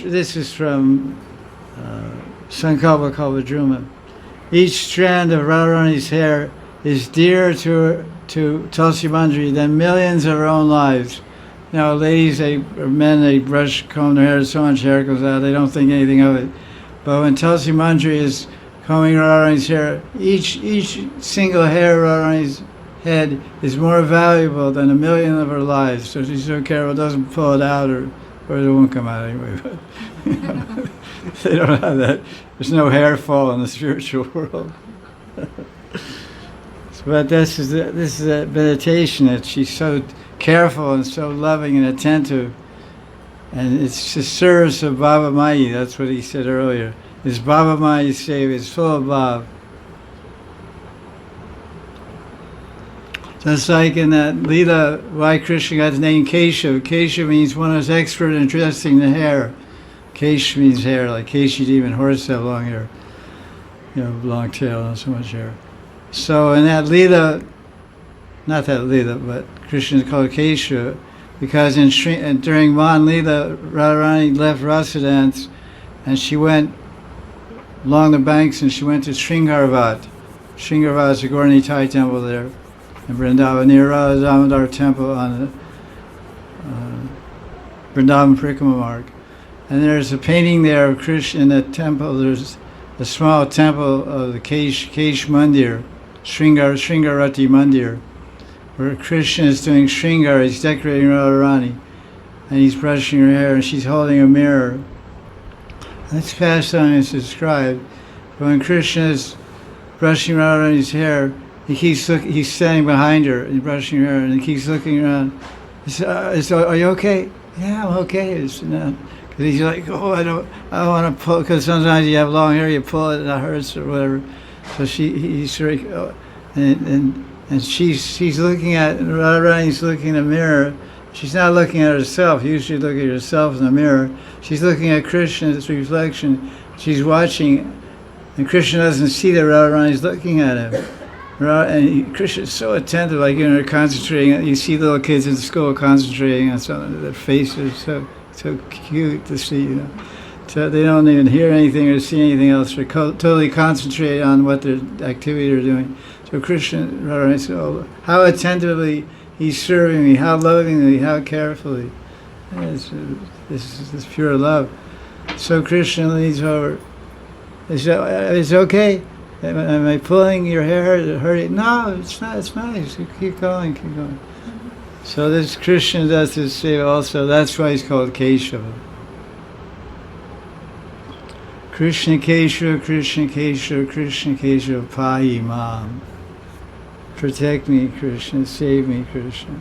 This is from Sankalpa Kalpadruma. Each strand of Radharani's hair is dearer to Tulsi Manjari than millions of her own lives. Now, ladies, or men, they comb their hair, so much hair goes out, they don't think anything of it. But when Tulsi Manjari is combing Radharani's hair, each single hair of Radharani's head is more valuable than a million of her lives. So she's so careful, doesn't pull it out, or it won't come out anyway. But, they don't have that. There's no hair fall in the spiritual world. But this is a meditation that she's so careful and so loving and attentive, and it's the service of Baba Mai. That's what he said earlier. His Baba Mai Seva is full of love. Just like in that Lila, why Krishna got the name Kesha. Kesha means one who's expert in dressing the hair. Kesh means hair, like Keshi demon, horse have long hair. Long tail, not so much hair. So in that Lila, not that Lila, but Krishna is called Kesha, because during Van Lila, Radharani left Rasa dance, and she went along the banks, and she went to Sringarvat. Sringarvat is a Gaura temple there in Vrindavan, near Radha Damodar temple on the Vrindavan Parikrama marg. And there's a painting there of Krishna in the temple. There's a small temple of the Kesh Mandir, Sringarati Mandir, where Krishna is doing Shringar. He's decorating Radharani, and he's brushing her hair, and she's holding a mirror. And this pastime is described. When Krishna is brushing Radharani's hair, he's standing behind her and brushing her hair, and he keeps looking around. He says, "Are you okay?" "Yeah, I'm okay." Because he's like, "Oh, I don't want to pull," because sometimes you have long hair, you pull it and it hurts or whatever. So he's and she's looking at Radharani's looking in the mirror. She's not looking at herself. You usually look at yourself in the mirror. She's looking at Krishna's reflection. She's watching, and Krishna doesn't see that Radharani's looking at him. And Krishna's so attentive, like they're concentrating. You see little kids in school concentrating on something. Their faces so cute to see, So they don't even hear anything or see anything else. They're totally concentrated on what their activity they're doing. So Krishna, Radharani said, "Oh, how attentively he's serving me, how lovingly, how carefully." This is pure love. So Krishna leads over. It's okay. Am I pulling your hair? Is it hurting? No, it's not. It's nice. Keep going, keep going. So this Krishna does this seva also. That's why he's called Keshava. Krishna Keshava, Krishna Keshava, Krishna Keshava, Pahi Mam. Protect me, Krishna. Save me, Krishna.